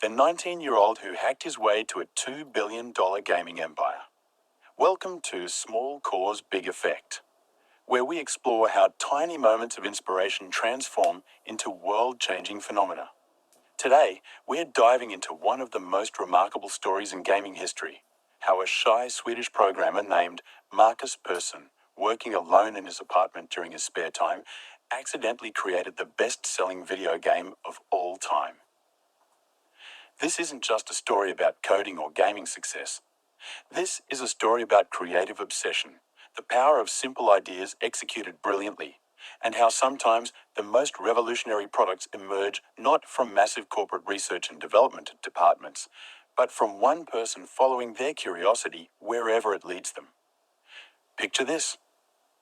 the 19-year-old who hacked his way to a $2 billion gaming empire. Welcome to Small Cause Big Effect, where we explore how tiny moments of inspiration transform into world-changing phenomena. Today, we're diving into one of the most remarkable stories in gaming history, how a shy Swedish programmer named Markus Persson, working alone in his apartment during his spare time, accidentally created the best-selling video game of all time. This isn't just a story about coding or gaming success. This is a story about creative obsession, the power of simple ideas executed brilliantly, and how sometimes the most revolutionary products emerge not from massive corporate research and development departments, but from one person following their curiosity wherever it leads them. Picture this.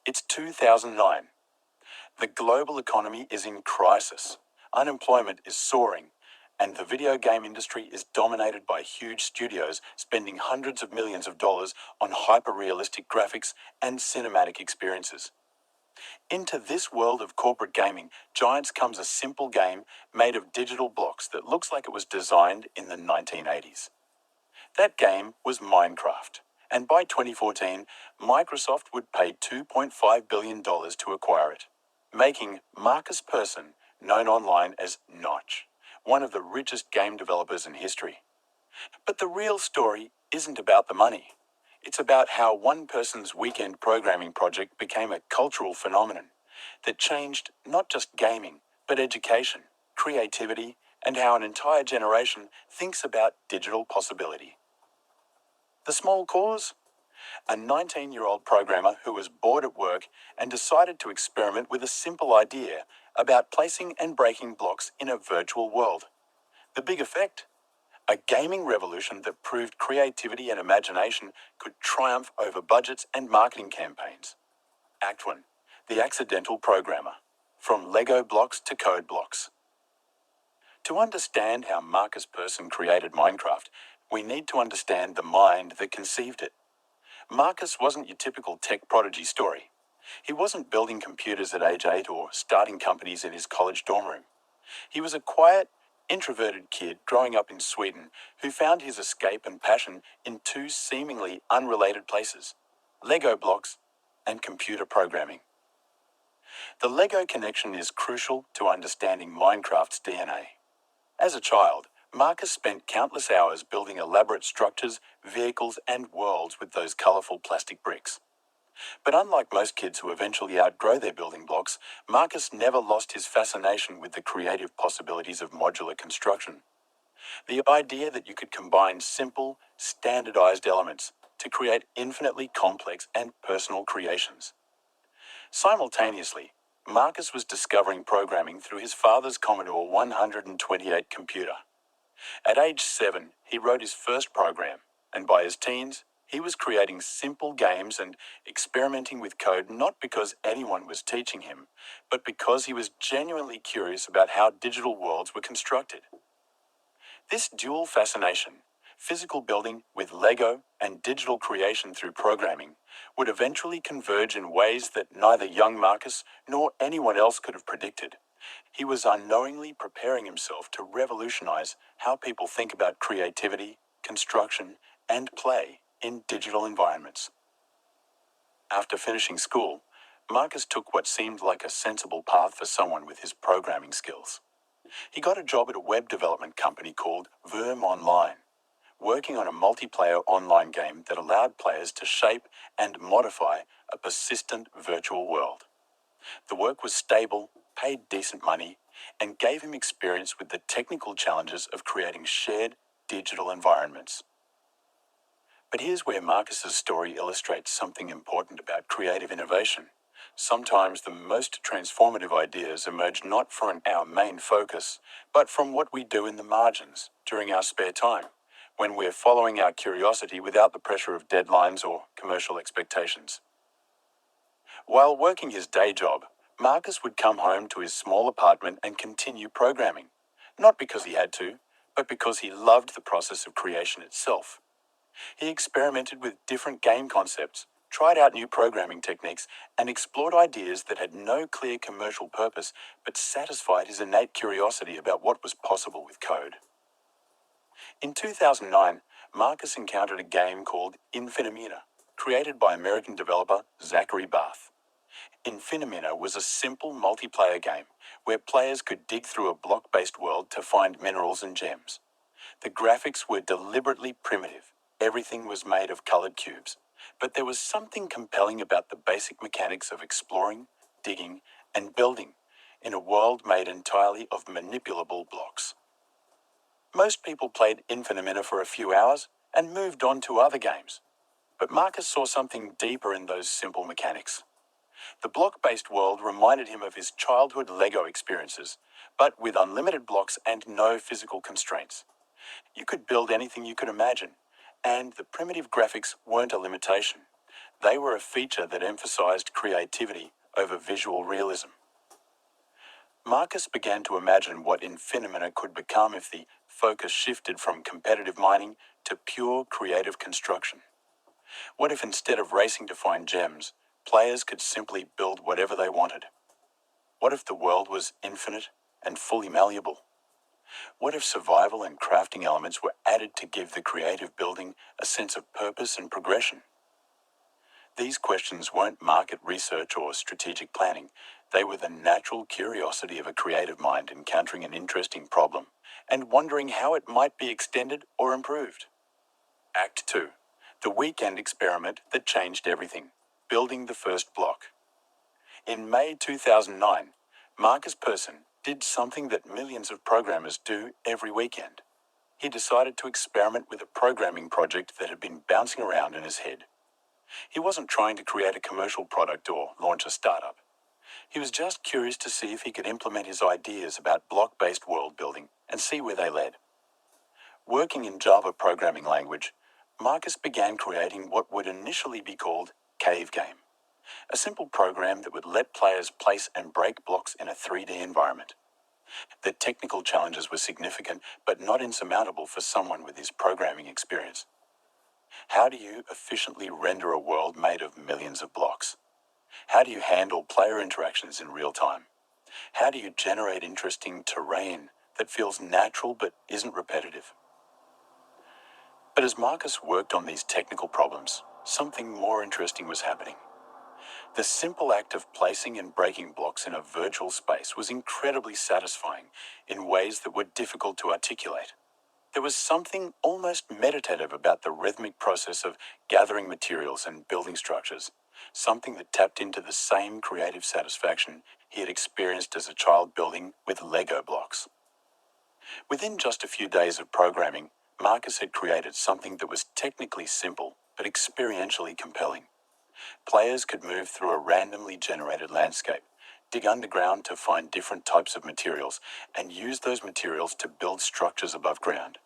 It's 2009. The global economy is in crisis. Unemployment is soaring, and the video game industry is dominated by huge studios spending hundreds of millions of dollars on hyper-realistic graphics and cinematic experiences. Into this world of corporate gaming giants comes a simple game made of digital blocks that looks like it was designed in the 1980s. That game was Minecraft, and by 2014, Microsoft would pay $2.5 billion to acquire it, making Markus Persson known online as Notch, one of the richest game developers in history. But the real story isn't about the money. It's about how one person's weekend programming project became a cultural phenomenon that changed not just gaming, but education, creativity, and how an entire generation thinks about digital possibility. The small cause? A 19-year-old programmer who was bored at work and decided to experiment with a simple idea about placing and breaking blocks in a virtual world. The big effect? A gaming revolution that proved creativity and imagination could triumph over budgets and marketing campaigns. Act 1. The Accidental Programmer. From Lego blocks to code blocks. To understand how Markus Persson created Minecraft, we need to understand the mind that conceived it. Markus wasn't your typical tech prodigy story. He wasn't building computers at age 8 or starting companies in his college dorm room. He was a quiet, introverted kid growing up in Sweden who found his escape and passion in two seemingly unrelated places: Lego blocks and computer programming. The Lego connection is crucial to understanding Minecraft's DNA. As a child, Markus spent countless hours building elaborate structures, vehicles, and worlds with those colorful plastic bricks. But unlike most kids who eventually outgrow their building blocks, Markus never lost his fascination with the creative possibilities of modular construction. The idea that you could combine simple, standardized elements to create infinitely complex and personal creations. Simultaneously, Markus was discovering programming through his father's Commodore 128 computer. At age 7, he wrote his first program, and by his teens, he was creating simple games and experimenting with code not because anyone was teaching him, but because he was genuinely curious about how digital worlds were constructed. This dual fascination, physical building with Lego and digital creation through programming, would eventually converge in ways that neither young Markus nor anyone else could have predicted. He was unknowingly preparing himself to revolutionize how people think about creativity, construction, and play in digital environments. After finishing school, Markus took what seemed like a sensible path for someone with his programming skills. He got a job at a web development company called Worm Online, working on a multiplayer online game that allowed players to shape and modify a persistent virtual world. The work was stable, paid decent money, and gave him experience with the technical challenges of creating shared digital environments. But here's where Markus's story illustrates something important about creative innovation. Sometimes the most transformative ideas emerge not from our main focus, but from what we do in the margins during our spare time, when we're following our curiosity without the pressure of deadlines or commercial expectations. While working his day job, Markus would come home to his small apartment and continue programming, not because he had to, but because he loved the process of creation itself. He experimented with different game concepts, tried out new programming techniques, and explored ideas that had no clear commercial purpose but satisfied his innate curiosity about what was possible with code. In 2009, Markus encountered a game called Infiniminer, created by American developer Zachary Barth. Infiniminer was a simple multiplayer game where players could dig through a block-based world to find minerals and gems. The graphics were deliberately primitive. Everything was made of colored cubes. But there was something compelling about the basic mechanics of exploring, digging, and building in a world made entirely of manipulable blocks. Most people played Infiniminer for a few hours and moved on to other games. But Markus saw something deeper in those simple mechanics. The block-based world reminded him of his childhood Lego experiences, but with unlimited blocks and no physical constraints. You could build anything you could imagine, and the primitive graphics weren't a limitation. They were a feature that emphasized creativity over visual realism. Markus began to imagine what Infiniminer could become if the focus shifted from competitive mining to pure creative construction. What if instead of racing to find gems, players could simply build whatever they wanted? What if the world was infinite and fully malleable? What if survival and crafting elements were added to give the creative building a sense of purpose and progression? These questions weren't market research or strategic planning. They were the natural curiosity of a creative mind encountering an interesting problem and wondering how it might be extended or improved. Act 2. The weekend experiment that changed everything. Building the first block. In May 2009, Markus Persson did something that millions of programmers do every weekend. He decided to experiment with a programming project that had been bouncing around in his head. He wasn't trying to create a commercial product or launch a startup. He was just curious to see if he could implement his ideas about block-based world building and see where they led. Working in Java programming language, Markus began creating what would initially be called Cave Game, a simple program that would let players place and break blocks in a 3D environment. The technical challenges were significant, but not insurmountable for someone with his programming experience. How do you efficiently render a world made of millions of blocks? How do you handle player interactions in real time? How do you generate interesting terrain that feels natural but isn't repetitive? But as Markus worked on these technical problems, something more interesting was happening. The simple act of placing and breaking blocks in a virtual space was incredibly satisfying in ways that were difficult to articulate. There was something almost meditative about the rhythmic process of gathering materials and building structures, something that tapped into the same creative satisfaction he had experienced as a child building with Lego blocks. Within just a few days of programming, Markus had created something that was technically simple but experientially compelling. Players could move through a randomly generated landscape, dig underground to find different types of materials, and use those materials to build structures above ground.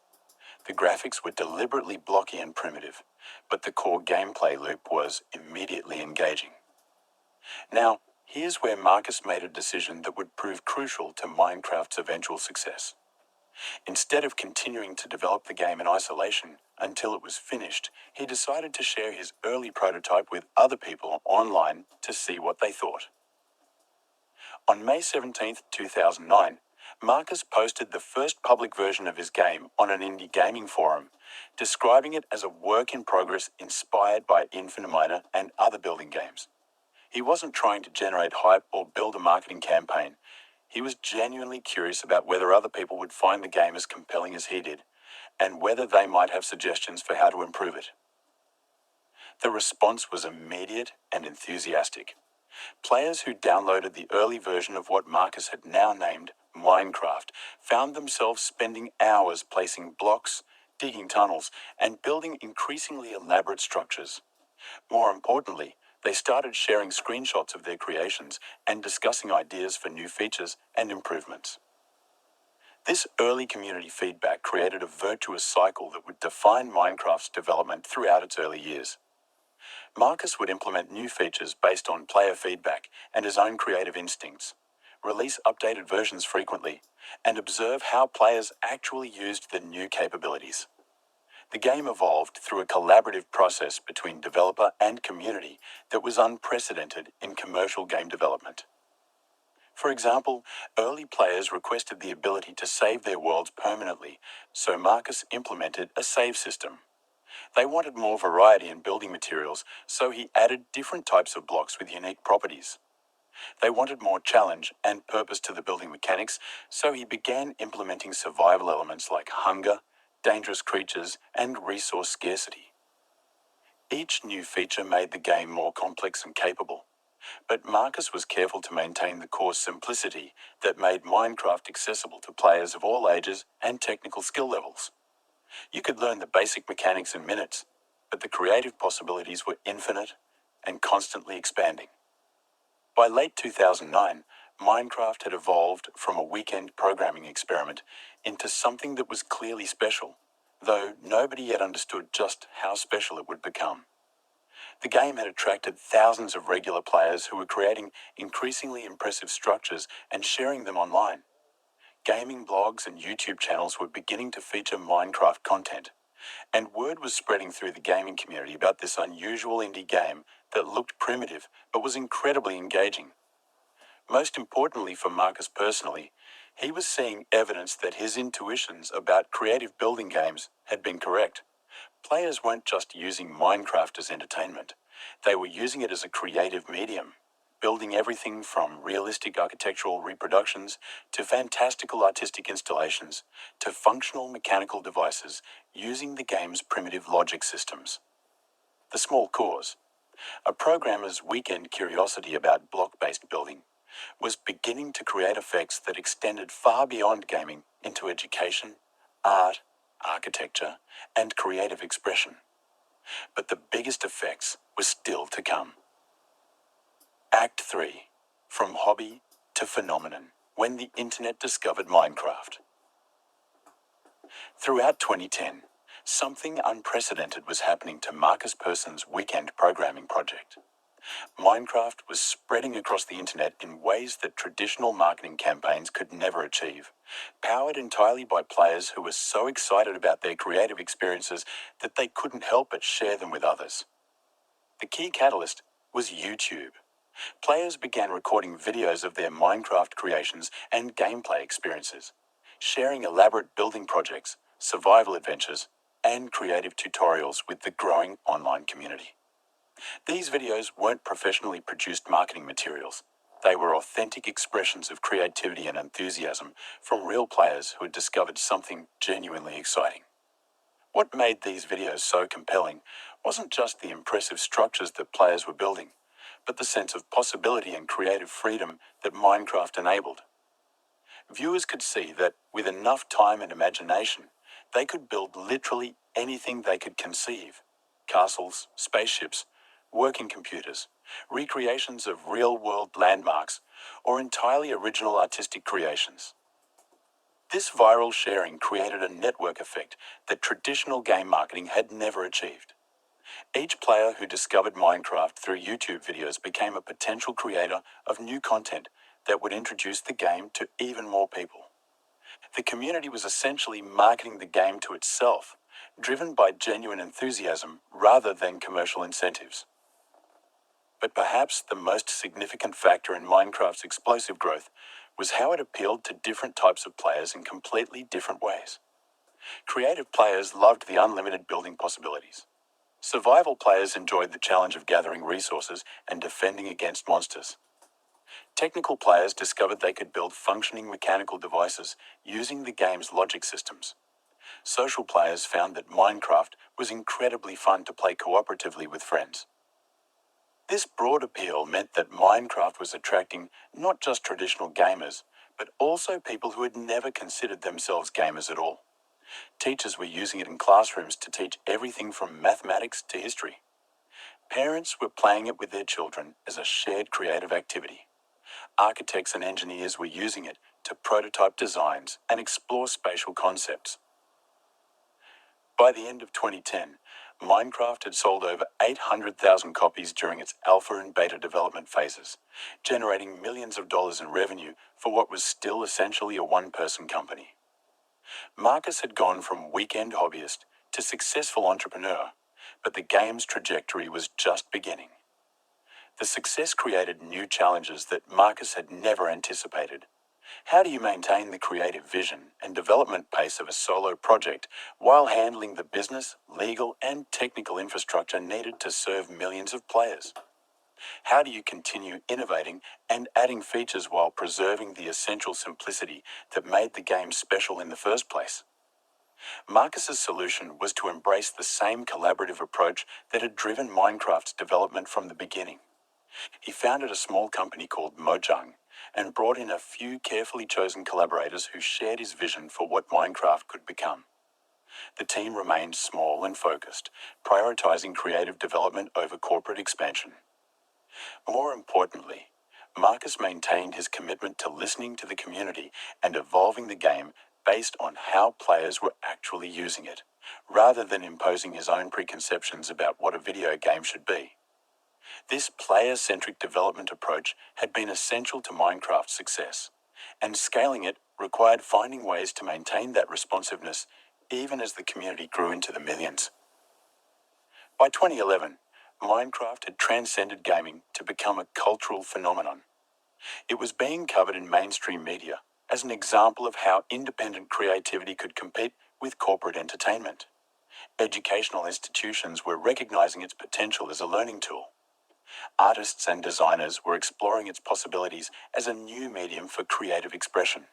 The graphics were deliberately blocky and primitive, but the core gameplay loop was immediately engaging. Now, here's where Markus made a decision that would prove crucial to Minecraft's eventual success. Instead of continuing to develop the game in isolation until it was finished, he decided to share his early prototype with other people online to see what they thought. On May 17, 2009, Markus posted the first public version of his game on an indie gaming forum, describing it as a work in progress inspired by Infiniminer and other building games. He wasn't trying to generate hype or build a marketing campaign. He was genuinely curious about whether other people would find the game as compelling as he did, and whether they might have suggestions for how to improve it. The response was immediate and enthusiastic. Players who downloaded the early version of what Markus had now named Minecraft found themselves spending hours placing blocks, digging tunnels, and building increasingly elaborate structures. More importantly, they started sharing screenshots of their creations and discussing ideas for new features and improvements. This early community feedback created a virtuous cycle that would define Minecraft's development throughout its early years. Markus would implement new features based on player feedback and his own creative instincts, release updated versions frequently, and observe how players actually used the new capabilities. The game evolved through a collaborative process between developer and community that was unprecedented in commercial game development. For example, early players requested the ability to save their worlds permanently, so Markus implemented a save system. They wanted more variety in building materials, so he added different types of blocks with unique properties. They wanted more challenge and purpose to the building mechanics, so he began implementing survival elements like hunger, dangerous creatures, and resource scarcity. Each new feature made the game more complex and capable, but Markus was careful to maintain the core simplicity that made Minecraft accessible to players of all ages and technical skill levels. You could learn the basic mechanics in minutes, but the creative possibilities were infinite and constantly expanding. By late 2009, Minecraft had evolved from a weekend programming experiment into something that was clearly special, though nobody yet understood just how special it would become. The game had attracted thousands of regular players who were creating increasingly impressive structures and sharing them online. Gaming blogs and YouTube channels were beginning to feature Minecraft content, and word was spreading through the gaming community about this unusual indie game that looked primitive but was incredibly engaging. Most importantly for Markus personally, he was seeing evidence that his intuitions about creative building games had been correct. Players weren't just using Minecraft as entertainment. They were using it as a creative medium, building everything from realistic architectural reproductions to fantastical artistic installations to functional mechanical devices using the game's primitive logic systems. The small cores, a programmer's weekend curiosity about block-based building, was beginning to create effects that extended far beyond gaming into education, art, architecture, and creative expression. But the biggest effects were still to come. Act 3. From Hobby to Phenomenon, when the internet discovered Minecraft. Throughout 2010, something unprecedented was happening to Markus Persson's weekend programming project. Minecraft was spreading across the internet in ways that traditional marketing campaigns could never achieve, powered entirely by players who were so excited about their creative experiences that they couldn't help but share them with others. The key catalyst was YouTube. Players began recording videos of their Minecraft creations and gameplay experiences, sharing elaborate building projects, survival adventures, and creative tutorials with the growing online community. These videos weren't professionally produced marketing materials. They were authentic expressions of creativity and enthusiasm from real players who had discovered something genuinely exciting. What made these videos so compelling wasn't just the impressive structures that players were building, but the sense of possibility and creative freedom that Minecraft enabled. Viewers could see that, with enough time and imagination, they could build literally anything they could conceive: castles, spaceships, working computers, recreations of real-world landmarks, or entirely original artistic creations. This viral sharing created a network effect that traditional game marketing had never achieved. Each player who discovered Minecraft through YouTube videos became a potential creator of new content that would introduce the game to even more people. The community was essentially marketing the game to itself, driven by genuine enthusiasm rather than commercial incentives. But perhaps the most significant factor in Minecraft's explosive growth was how it appealed to different types of players in completely different ways. Creative players loved the unlimited building possibilities. Survival players enjoyed the challenge of gathering resources and defending against monsters. Technical players discovered they could build functioning mechanical devices using the game's logic systems. Social players found that Minecraft was incredibly fun to play cooperatively with friends. This broad appeal meant that Minecraft was attracting not just traditional gamers, but also people who had never considered themselves gamers at all. Teachers were using it in classrooms to teach everything from mathematics to history. Parents were playing it with their children as a shared creative activity. Architects and engineers were using it to prototype designs and explore spatial concepts. By the end of 2010, Minecraft had sold over 800,000 copies during its alpha and beta development phases, generating millions of dollars in revenue for what was still essentially a one-person company. Markus had gone from weekend hobbyist to successful entrepreneur, but the game's trajectory was just beginning. The success created new challenges that Markus had never anticipated. How do you maintain the creative vision and development pace of a solo project while handling the business, legal, and technical infrastructure needed to serve millions of players? How do you continue innovating and adding features while preserving the essential simplicity that made the game special in the first place? Marcus's solution was to embrace the same collaborative approach that had driven Minecraft's development from the beginning. He founded a small company called Mojang and brought in a few carefully chosen collaborators who shared his vision for what Minecraft could become. The team remained small and focused, prioritizing creative development over corporate expansion. More importantly, Markus maintained his commitment to listening to the community and evolving the game based on how players were actually using it, rather than imposing his own preconceptions about what a video game should be. This player-centric development approach had been essential to Minecraft's success, and scaling it required finding ways to maintain that responsiveness even as the community grew into the millions. By 2011, Minecraft had transcended gaming to become a cultural phenomenon. It was being covered in mainstream media as an example of how independent creativity could compete with corporate entertainment. Educational institutions were recognizing its potential as a learning tool. Artists and designers were exploring its possibilities as a new medium for creative expression.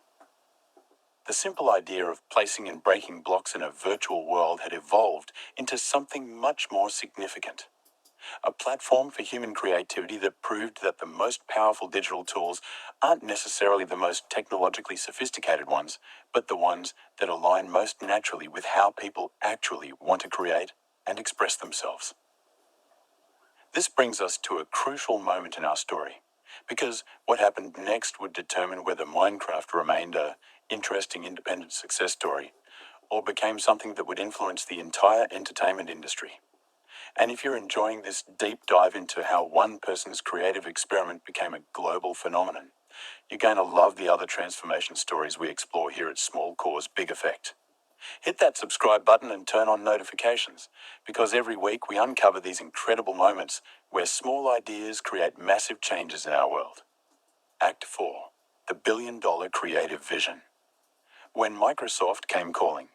The simple idea of placing and breaking blocks in a virtual world had evolved into something much more significant. A platform for human creativity that proved that the most powerful digital tools aren't necessarily the most technologically sophisticated ones, but the ones that align most naturally with how people actually want to create and express themselves. This brings us to a crucial moment in our story, because what happened next would determine whether Minecraft remained an interesting independent success story or became something that would influence the entire entertainment industry. And if you're enjoying this deep dive into how one person's creative experiment became a global phenomenon, you're going to love the other transformation stories we explore here at Small Core's Big Effect. Hit that subscribe button and turn on notifications, because every week we uncover these incredible moments where small ideas create massive changes in our world. Act 4. The billion-dollar creative vision. When Microsoft came calling.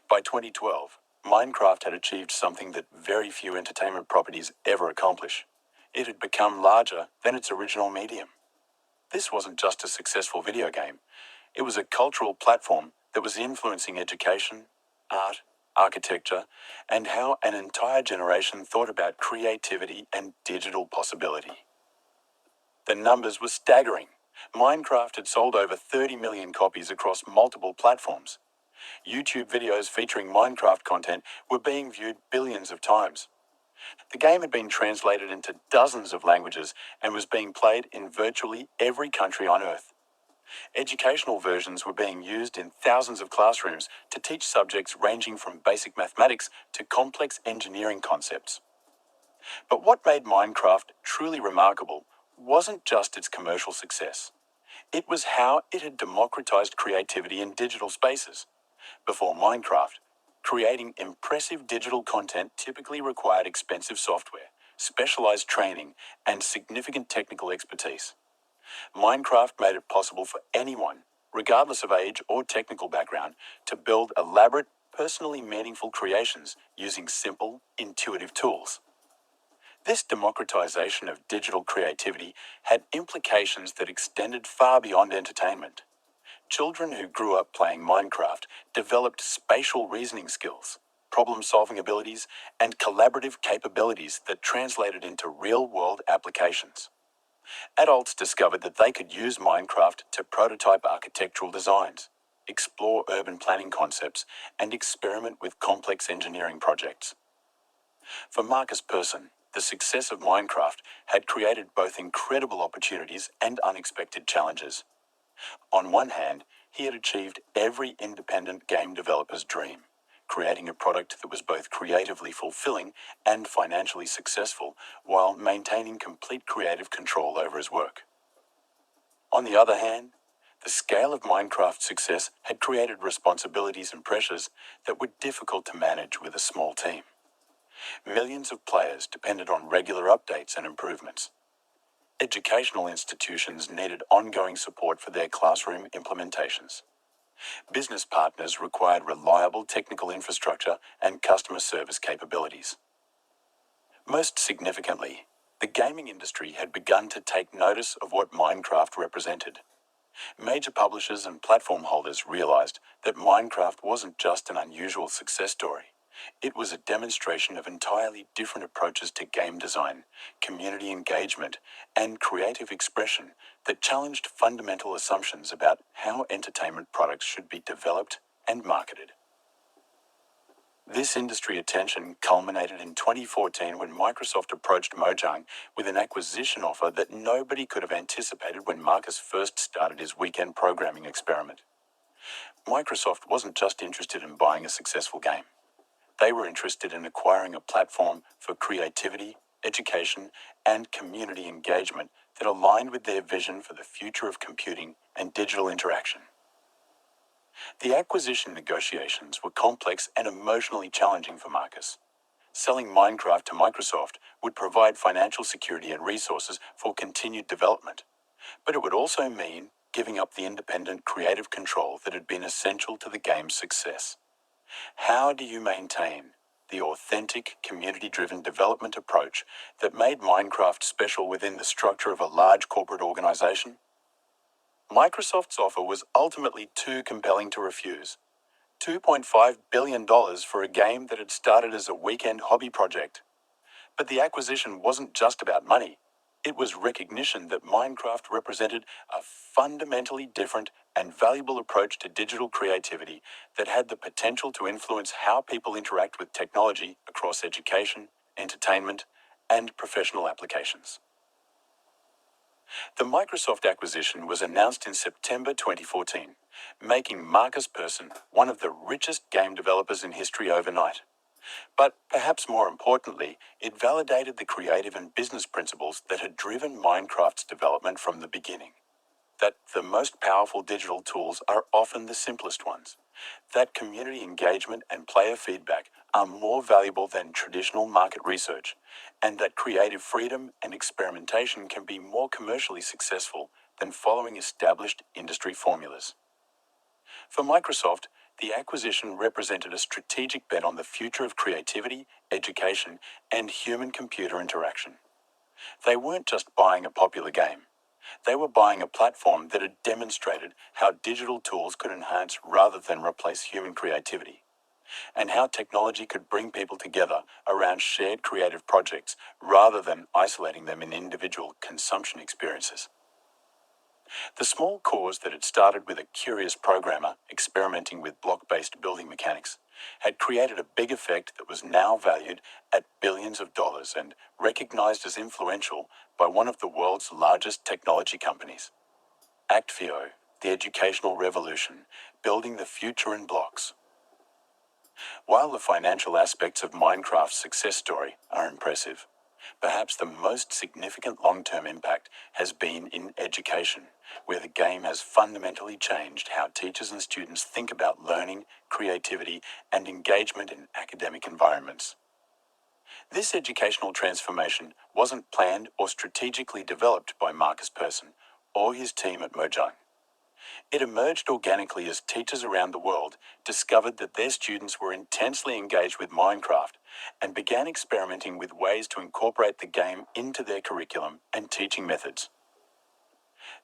By 2012, Minecraft had achieved something that very few entertainment properties ever accomplish. It had become larger than its original medium. This wasn't just a successful video game. It was a cultural platform that was influencing education, art, architecture, and how an entire generation thought about creativity and digital possibility. The numbers were staggering. Minecraft had sold over 30 million copies across multiple platforms. YouTube videos featuring Minecraft content were being viewed billions of times. The game had been translated into dozens of languages and was being played in virtually every country on Earth. Educational versions were being used in thousands of classrooms to teach subjects ranging from basic mathematics to complex engineering concepts. But what made Minecraft truly remarkable wasn't just its commercial success. It was how it had democratized creativity in digital spaces. Before Minecraft, creating impressive digital content typically required expensive software, specialized training, and significant technical expertise. Minecraft made it possible for anyone, regardless of age or technical background, to build elaborate, personally meaningful creations using simple, intuitive tools. This democratization of digital creativity had implications that extended far beyond entertainment. Children who grew up playing Minecraft developed spatial reasoning skills, problem-solving abilities, and collaborative capabilities that translated into real-world applications. Adults discovered that they could use Minecraft to prototype architectural designs, explore urban planning concepts, and experiment with complex engineering projects. For Markus Persson, the success of Minecraft had created both incredible opportunities and unexpected challenges. On one hand, he had achieved every independent game developer's dream, creating a product that was both creatively fulfilling and financially successful while maintaining complete creative control over his work. On the other hand, the scale of Minecraft's success had created responsibilities and pressures that were difficult to manage with a small team. Millions of players depended on regular updates and improvements, Educational institutions needed ongoing support for their classroom implementations. Business partners required reliable technical infrastructure and customer service capabilities. Most significantly, the gaming industry had begun to take notice of what Minecraft represented. Major publishers and platform holders realized that Minecraft wasn't just an unusual success story. It was a demonstration of entirely different approaches to game design, community engagement, and creative expression that challenged fundamental assumptions about how entertainment products should be developed and marketed. This industry attention culminated in 2014 when Microsoft approached Mojang with an acquisition offer that nobody could have anticipated when Markus first started his weekend programming experiment. Microsoft wasn't just interested in buying a successful game. They were interested in acquiring a platform for creativity, education, and community engagement that aligned with their vision for the future of computing and digital interaction. The acquisition negotiations were complex and emotionally challenging for Markus. Selling Minecraft to Microsoft would provide financial security and resources for continued development, but it would also mean giving up the independent creative control that had been essential to the game's success. How do you maintain the authentic, community-driven development approach that made Minecraft special within the structure of a large corporate organization? Microsoft's offer was ultimately too compelling to refuse. $2.5 billion for a game that had started as a weekend hobby project. But the acquisition wasn't just about money. It was recognition that Minecraft represented a fundamentally different and valuable approach to digital creativity that had the potential to influence how people interact with technology across education, entertainment, and professional applications. The Microsoft acquisition was announced in September 2014, making Markus Persson one of the richest game developers in history overnight. But perhaps more importantly, it validated the creative and business principles that had driven Minecraft's development from the beginning. That the most powerful digital tools are often the simplest ones. That community engagement and player feedback are more valuable than traditional market research, and that creative freedom and experimentation can be more commercially successful than following established industry formulas. For Microsoft, the acquisition represented a strategic bet on the future of creativity, education, and human-computer interaction. They weren't just buying a popular game. They were buying a platform that had demonstrated how digital tools could enhance rather than replace human creativity, and how technology could bring people together around shared creative projects rather than isolating them in individual consumption experiences. The small cause that had started with a curious programmer experimenting with block-based building mechanics had created a big effect that was now valued at billions of dollars and recognized as influential by one of the world's largest technology companies. Actfio, the educational revolution, building the future in blocks. While the financial aspects of Minecraft's success story are impressive, perhaps the most significant long-term impact has been in education, where the game has fundamentally changed how teachers and students think about learning, creativity, and engagement in academic environments. This educational transformation wasn't planned or strategically developed by Markus Persson or his team at Mojang. It emerged organically as teachers around the world discovered that their students were intensely engaged with Minecraft and began experimenting with ways to incorporate the game into their curriculum and teaching methods.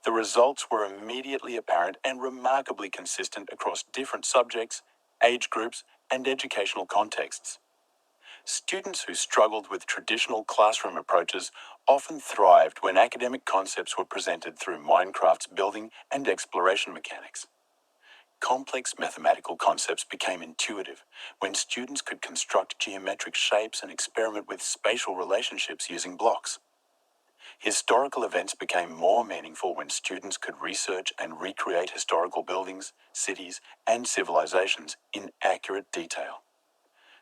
The results were immediately apparent and remarkably consistent across different subjects, age groups, and educational contexts. Students who struggled with traditional classroom approaches often thrived when academic concepts were presented through Minecraft's building and exploration mechanics. Complex mathematical concepts became intuitive when students could construct geometric shapes and experiment with spatial relationships using blocks. Historical events became more meaningful when students could research and recreate historical buildings, cities, and civilizations in accurate detail.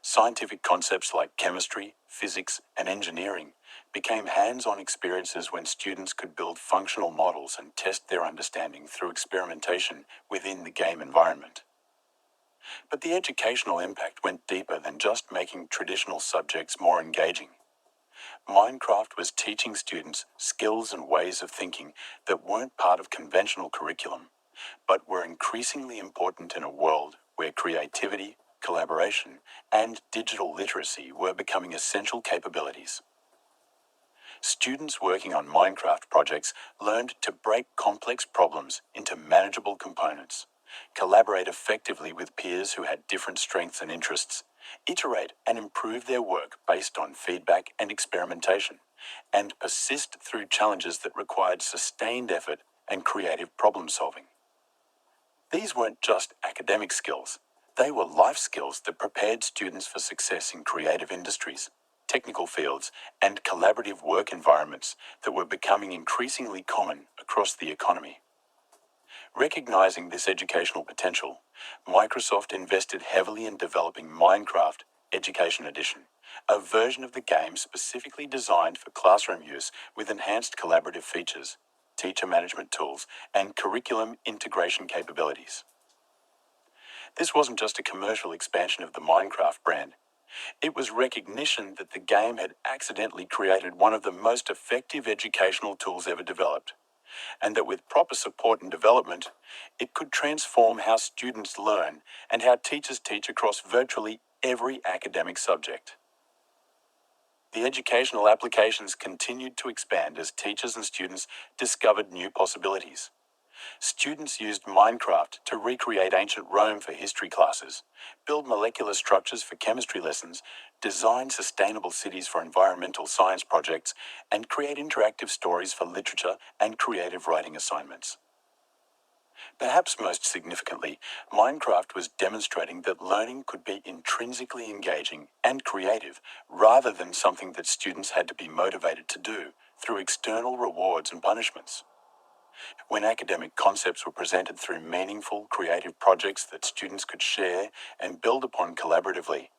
Scientific concepts like chemistry, physics, and engineering became hands-on experiences when students could build functional models and test their understanding through experimentation within the game environment. But the educational impact went deeper than just making traditional subjects more engaging. Minecraft was teaching students skills and ways of thinking that weren't part of conventional curriculum, but were increasingly important in a world where creativity, collaboration, and digital literacy were becoming essential capabilities. Students working on Minecraft projects learned to break complex problems into manageable components, collaborate effectively with peers who had different strengths and interests, iterate and improve their work based on feedback and experimentation, and persist through challenges that required sustained effort and creative problem solving. These weren't just academic skills, they were life skills that prepared students for success in creative industries, technical fields, and collaborative work environments that were becoming increasingly common across the economy. Recognizing this educational potential, Microsoft invested heavily in developing Minecraft Education Edition, a version of the game specifically designed for classroom use with enhanced collaborative features, teacher management tools, and curriculum integration capabilities. This wasn't just a commercial expansion of the Minecraft brand. It was recognition that the game had accidentally created one of the most effective educational tools ever developed, and that with proper support and development, it could transform how students learn and how teachers teach across virtually every academic subject. The educational applications continued to expand as teachers and students discovered new possibilities. Students used Minecraft to recreate ancient Rome for history classes, build molecular structures for chemistry lessons, design sustainable cities for environmental science projects, and create interactive stories for literature and creative writing assignments. Perhaps most significantly, Minecraft was demonstrating that learning could be intrinsically engaging and creative rather than something that students had to be motivated to do through external rewards and punishments. When academic concepts were presented through meaningful, creative projects that students could share and build upon collaboratively,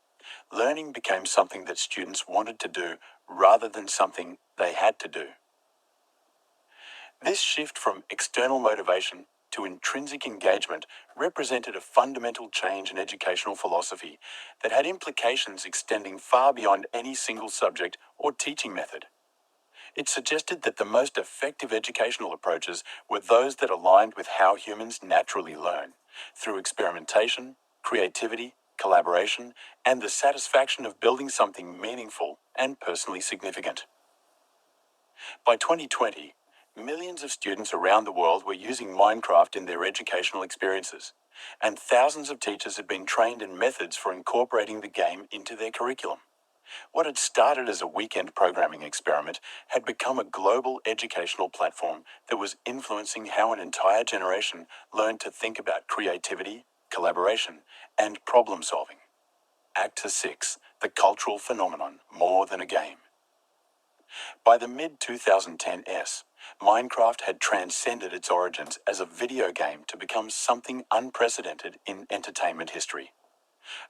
learning became something that students wanted to do rather than something they had to do. This shift from external motivation to intrinsic engagement represented a fundamental change in educational philosophy that had implications extending far beyond any single subject or teaching method. It suggested that the most effective educational approaches were those that aligned with how humans naturally learn, through experimentation, creativity, collaboration, and the satisfaction of building something meaningful and personally significant. By 2020, millions of students around the world were using Minecraft in their educational experiences, and thousands of teachers had been trained in methods for incorporating the game into their curriculum. What had started as a weekend programming experiment had become a global educational platform that was influencing how an entire generation learned to think about creativity, collaboration, and problem solving. Act 6, the cultural phenomenon more than a game. By the mid-2010s, Minecraft had transcended its origins as a video game to become something unprecedented in entertainment history.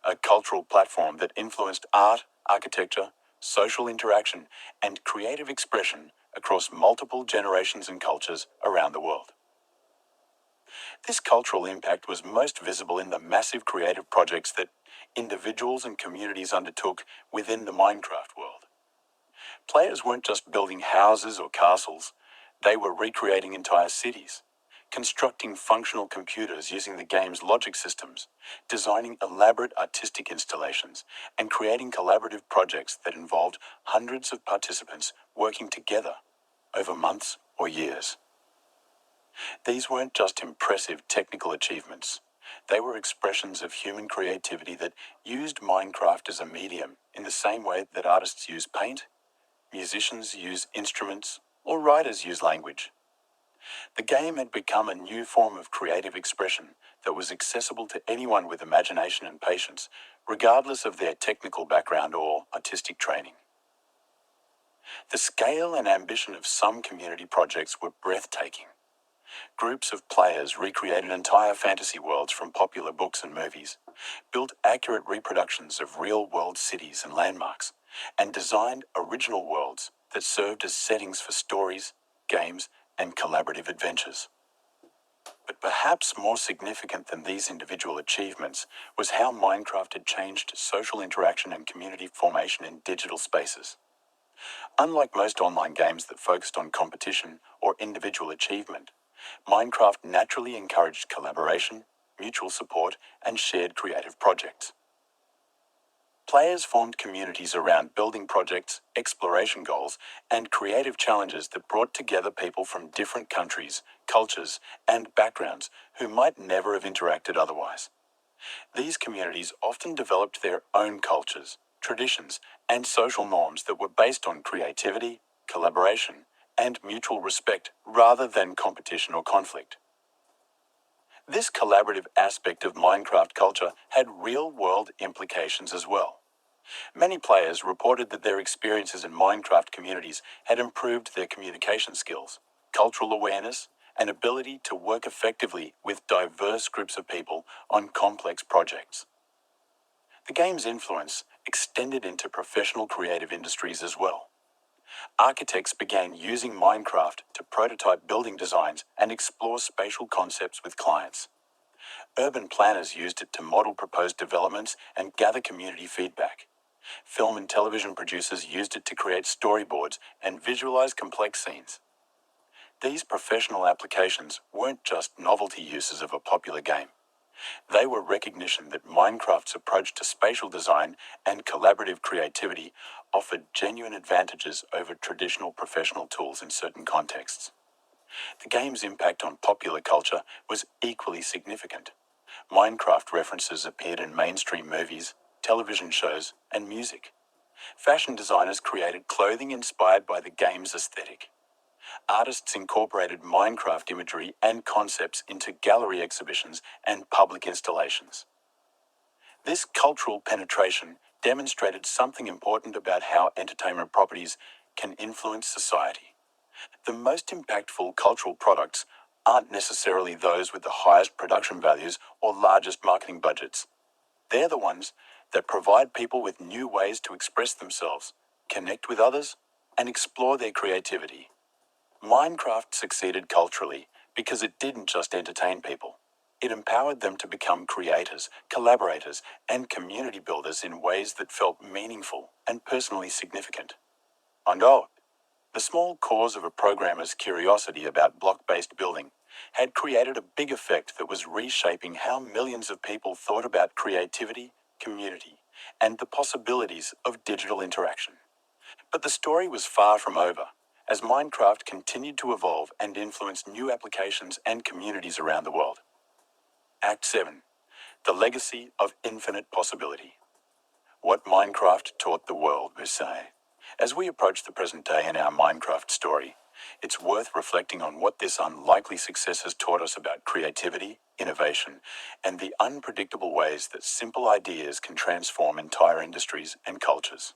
A cultural platform that influenced art, architecture, social interaction, and creative expression across multiple generations and cultures around the world. This cultural impact was most visible in the massive creative projects that individuals and communities undertook within the Minecraft world. Players weren't just building houses or castles, they were recreating entire cities, constructing functional computers using the game's logic systems, designing elaborate artistic installations, and creating collaborative projects that involved hundreds of participants working together over months or years. These weren't just impressive technical achievements. They were expressions of human creativity that used Minecraft as a medium in the same way that artists use paint, musicians use instruments, or writers use language. The game had become a new form of creative expression that was accessible to anyone with imagination and patience, regardless of their technical background or artistic training. The scale and ambition of some community projects were breathtaking. Groups of players recreated entire fantasy worlds from popular books and movies, built accurate reproductions of real-world cities and landmarks, and designed original worlds that served as settings for stories, games, and collaborative adventures. But perhaps more significant than these individual achievements was how Minecraft had changed social interaction and community formation in digital spaces. Unlike most online games that focused on competition or individual achievement, Minecraft naturally encouraged collaboration, mutual support, and shared creative projects. Players formed communities around building projects, exploration goals, and creative challenges that brought together people from different countries, cultures, and backgrounds who might never have interacted otherwise. These communities often developed their own cultures, traditions, and social norms that were based on creativity, collaboration, and mutual respect rather than competition or conflict. This collaborative aspect of Minecraft culture had real-world implications as well. Many players reported that their experiences in Minecraft communities had improved their communication skills, cultural awareness, and ability to work effectively with diverse groups of people on complex projects. The game's influence extended into professional creative industries as well. Architects began using Minecraft to prototype building designs and explore spatial concepts with clients. Urban planners used it to model proposed developments and gather community feedback. Film and television producers used it to create storyboards and visualize complex scenes. These professional applications weren't just novelty uses of a popular game. They were recognition that Minecraft's approach to spatial design and collaborative creativity offered genuine advantages over traditional professional tools in certain contexts. The game's impact on popular culture was equally significant. Minecraft references appeared in mainstream movies, television shows, and music. Fashion designers created clothing inspired by the game's aesthetic. Artists incorporated Minecraft imagery and concepts into gallery exhibitions and public installations. This cultural penetration demonstrated something important about how entertainment properties can influence society. The most impactful cultural products aren't necessarily those with the highest production values or largest marketing budgets. They're the ones that provide people with new ways to express themselves, connect with others, and explore their creativity. Minecraft succeeded culturally because it didn't just entertain people. It empowered them to become creators, collaborators, and community builders in ways that felt meaningful and personally significant. Untold, the small cause of a programmer's curiosity about block-based building had created a big effect that was reshaping how millions of people thought about creativity, community, and the possibilities of digital interaction. But the story was far from over, as Minecraft continued to evolve and influence new applications and communities around the world. Act 7. The Legacy of Infinite Possibility. What Minecraft taught the world, per se. As we approach the present day in our Minecraft story, it's worth reflecting on what this unlikely success has taught us about creativity, innovation, and the unpredictable ways that simple ideas can transform entire industries and cultures.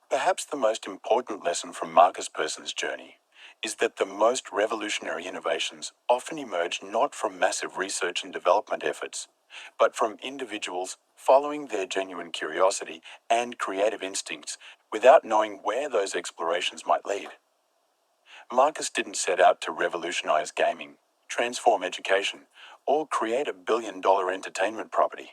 Perhaps the most important lesson from Markus Persson's journey is that the most revolutionary innovations often emerge not from massive research and development efforts, but from individuals following their genuine curiosity and creative instincts without knowing where those explorations might lead. Markus didn't set out to revolutionize gaming, transform education, or create a billion-dollar entertainment property.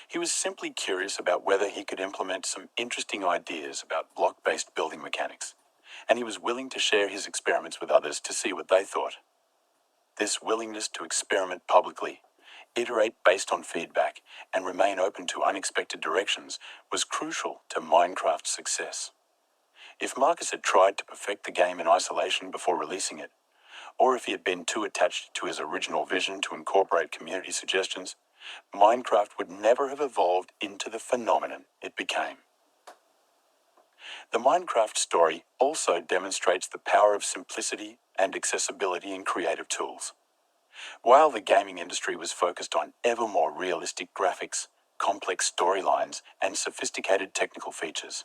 He was simply curious about whether he could implement some interesting ideas about block-based building mechanics, and he was willing to share his experiments with others to see what they thought. This willingness to experiment publicly, iterate based on feedback, and remain open to unexpected directions was crucial to Minecraft's success. If Markus had tried to perfect the game in isolation before releasing it, or if he had been too attached to his original vision to incorporate community suggestions, Minecraft would never have evolved into the phenomenon it became. The Minecraft story also demonstrates the power of simplicity and accessibility in creative tools. While the gaming industry was focused on ever more realistic graphics, complex storylines, and sophisticated technical features,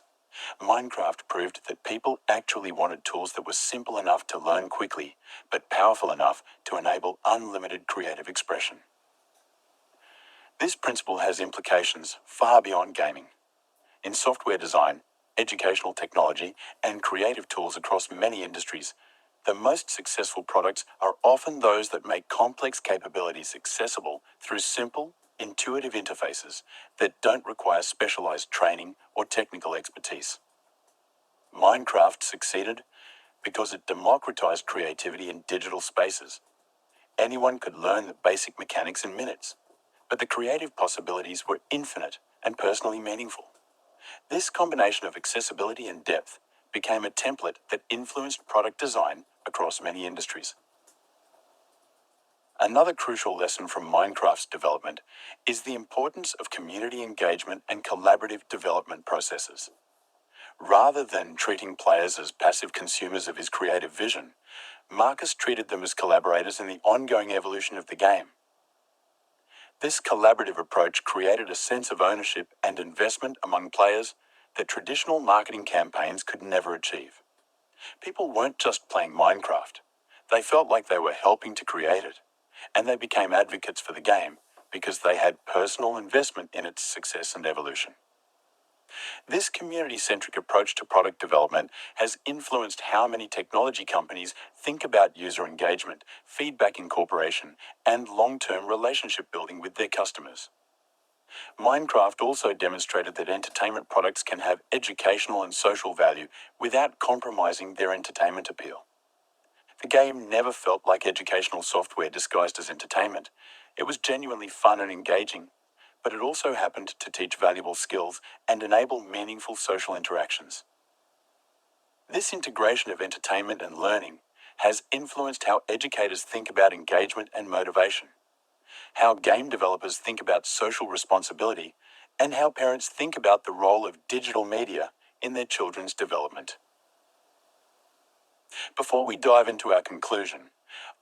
Minecraft proved that people actually wanted tools that were simple enough to learn quickly, but powerful enough to enable unlimited creative expression. This principle has implications far beyond gaming. In software design, educational technology, and creative tools across many industries, the most successful products are often those that make complex capabilities accessible through simple, intuitive interfaces that don't require specialized training or technical expertise. Minecraft succeeded because it democratized creativity in digital spaces. Anyone could learn the basic mechanics in minutes, but the creative possibilities were infinite and personally meaningful. This combination of accessibility and depth became a template that influenced product design across many industries. Another crucial lesson from Minecraft's development is the importance of community engagement and collaborative development processes. Rather than treating players as passive consumers of his creative vision, Markus treated them as collaborators in the ongoing evolution of the game. This collaborative approach created a sense of ownership and investment among players that traditional marketing campaigns could never achieve. People weren't just playing Minecraft. They felt like they were helping to create it, and they became advocates for the game because they had personal investment in its success and evolution. This community-centric approach to product development has influenced how many technology companies think about user engagement, feedback incorporation, and long-term relationship building with their customers. Minecraft also demonstrated that entertainment products can have educational and social value without compromising their entertainment appeal. The game never felt like educational software disguised as entertainment. It was genuinely fun and engaging, but it also happened to teach valuable skills and enable meaningful social interactions. This integration of entertainment and learning has influenced how educators think about engagement and motivation, how game developers think about social responsibility, and how parents think about the role of digital media in their children's development. Before we dive into our conclusion,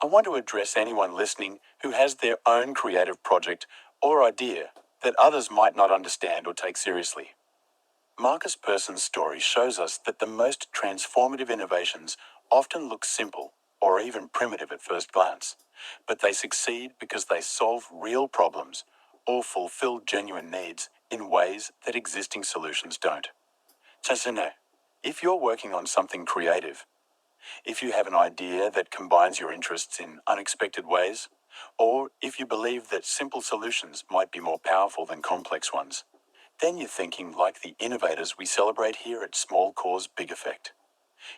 I want to address anyone listening who has their own creative project or idea that others might not understand or take seriously. Markus Persson's story shows us that the most transformative innovations often look simple or even primitive at first glance, but they succeed because they solve real problems or fulfill genuine needs in ways that existing solutions don't. So, if you're working on something creative, if you have an idea that combines your interests in unexpected ways, or if you believe that simple solutions might be more powerful than complex ones, then you're thinking like the innovators we celebrate here at Small Cause Big Effect.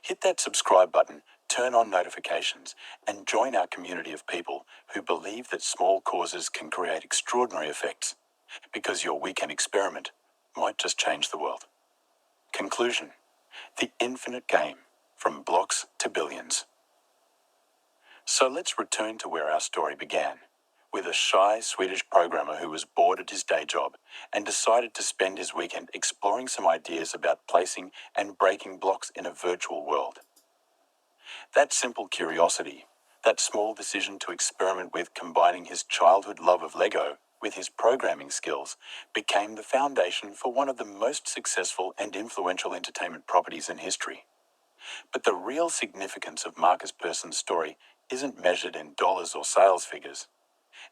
Hit that subscribe button, turn on notifications, and join our community of people who believe that small causes can create extraordinary effects, because your weekend experiment might just change the world. Conclusion: the infinite game, from blocks to billions. So let's return to where our story began, with a shy Swedish programmer who was bored at his day job and decided to spend his weekend exploring some ideas about placing and breaking blocks in a virtual world. That simple curiosity, that small decision to experiment with combining his childhood love of Lego with his programming skills, became the foundation for one of the most successful and influential entertainment properties in history. But the real significance of Markus Persson's story isn't measured in dollars or sales figures.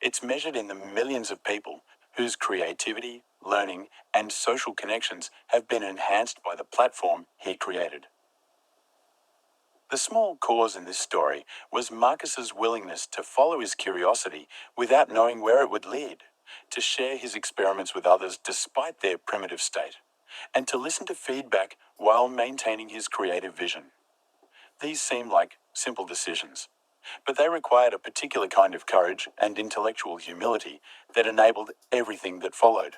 It's measured in the millions of people whose creativity, learning, and social connections have been enhanced by the platform he created. The small cause in this story was Markus's willingness to follow his curiosity without knowing where it would lead, to share his experiments with others despite their primitive state, and to listen to feedback while maintaining his creative vision. These seem like simple decisions, but they required a particular kind of courage and intellectual humility that enabled everything that followed.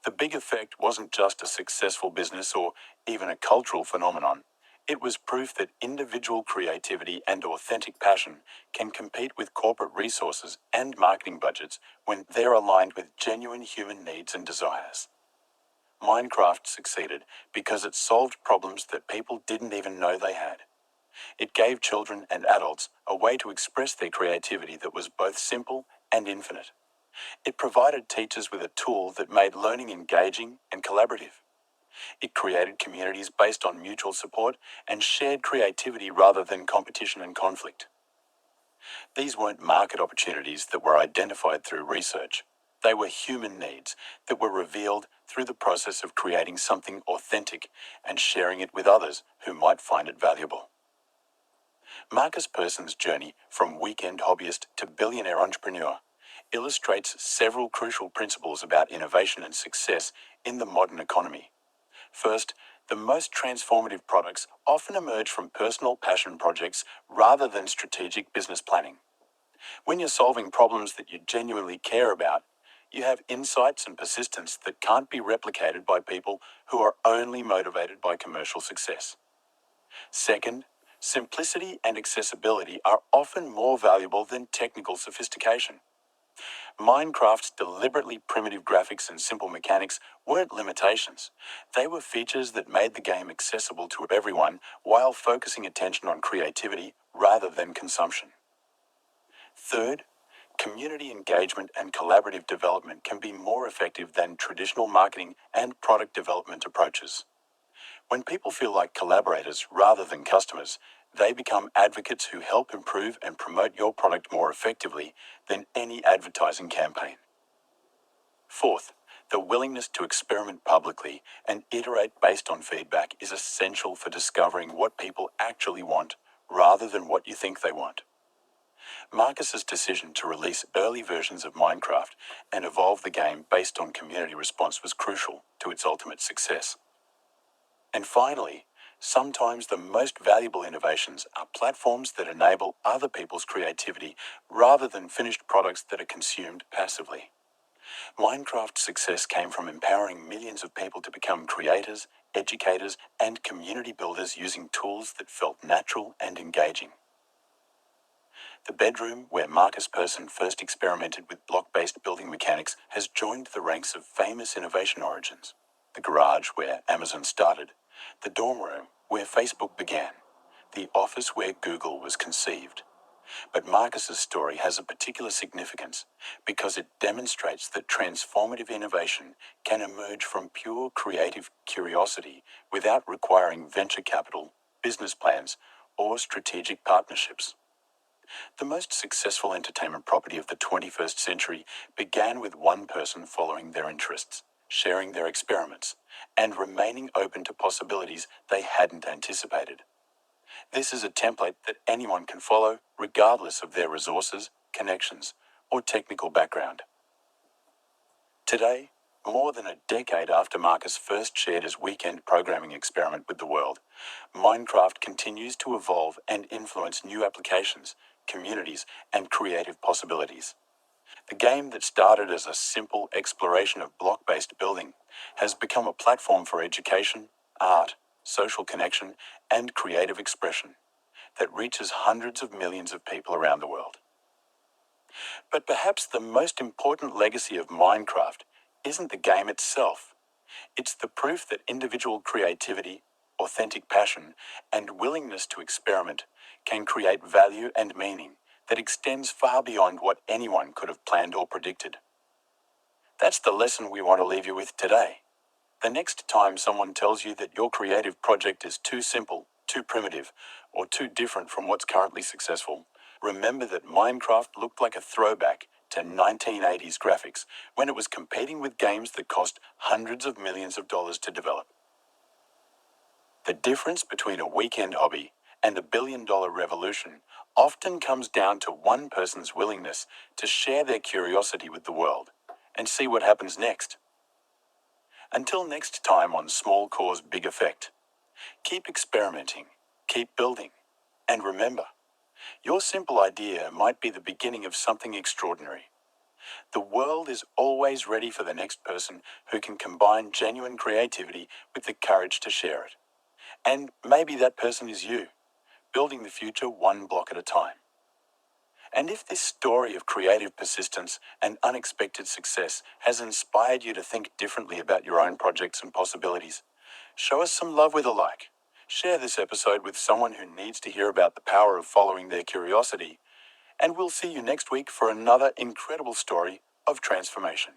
The big effect wasn't just a successful business or even a cultural phenomenon. It was proof that individual creativity and authentic passion can compete with corporate resources and marketing budgets when they're aligned with genuine human needs and desires. Minecraft succeeded because it solved problems that people didn't even know they had. It gave children and adults a way to express their creativity that was both simple and infinite. It provided teachers with a tool that made learning engaging and collaborative. It created communities based on mutual support and shared creativity rather than competition and conflict. These weren't market opportunities that were identified through research. They were human needs that were revealed through the process of creating something authentic and sharing it with others who might find it valuable. Markus Persson's journey from weekend hobbyist to billionaire entrepreneur illustrates several crucial principles about innovation and success in the modern economy. First, The most transformative products often emerge from personal passion projects rather than strategic business planning. When you're solving problems that you genuinely care about, you have insights and persistence that can't be replicated by people who are only motivated by commercial success. Second, simplicity and accessibility are often more valuable than technical sophistication. Minecraft's deliberately primitive graphics and simple mechanics weren't limitations. They were features that made the game accessible to everyone while focusing attention on creativity rather than consumption. Third, community engagement and collaborative development can be more effective than traditional marketing and product development approaches. When people feel like collaborators rather than customers, they become advocates who help improve and promote your product more effectively than any advertising campaign. Fourth, the willingness to experiment publicly and iterate based on feedback is essential for discovering what people actually want rather than what you think they want. Markus's decision to release early versions of Minecraft and evolve the game based on community response was crucial to its ultimate success. And finally, sometimes the most valuable innovations are platforms that enable other people's creativity rather than finished products that are consumed passively. Minecraft's success came from empowering millions of people to become creators, educators, and community builders using tools that felt natural and engaging. The bedroom, where Markus Persson first experimented with block-based building mechanics, has joined the ranks of famous innovation origins. The garage, where Amazon started. The dorm room, where Facebook began. The office, where Google was conceived. But Markus's story has a particular significance because it demonstrates that transformative innovation can emerge from pure creative curiosity without requiring venture capital, business plans, or strategic partnerships. The most successful entertainment property of the 21st century began with one person following their interests, sharing their experiments, and remaining open to possibilities they hadn't anticipated. This is a template that anyone can follow, regardless of their resources, connections, or technical background. Today, more than a decade after Markus first shared his weekend programming experiment with the world, Minecraft continues to evolve and influence new applications, communities, and creative possibilities. The game that started as a simple exploration of block-based building has become a platform for education, art, social connection, and creative expression that reaches hundreds of millions of people around the world. But perhaps the most important legacy of Minecraft isn't the game itself. It's the proof that individual creativity, authentic passion, and willingness to experiment can create value and meaning that extends far beyond what anyone could have planned or predicted. That's the lesson we want to leave you with today. The next time someone tells you that your creative project is too simple, too primitive, or too different from what's currently successful, remember that Minecraft looked like a throwback to 1980s graphics when it was competing with games that cost hundreds of millions of dollars to develop. The difference between a weekend hobby and a billion-dollar revolution often comes down to one person's willingness to share their curiosity with the world and see what happens next. Until next time on Small Cause Big Effect, keep experimenting, keep building, and remember, your simple idea might be the beginning of something extraordinary. The world is always ready for the next person who can combine genuine creativity with the courage to share it. And maybe that person is you, building the future one block at a time. And if this story of creative persistence and unexpected success has inspired you to think differently about your own projects and possibilities, show us some love with a like. Share this episode with someone who needs to hear about the power of following their curiosity. And we'll see you next week for another incredible story of transformation.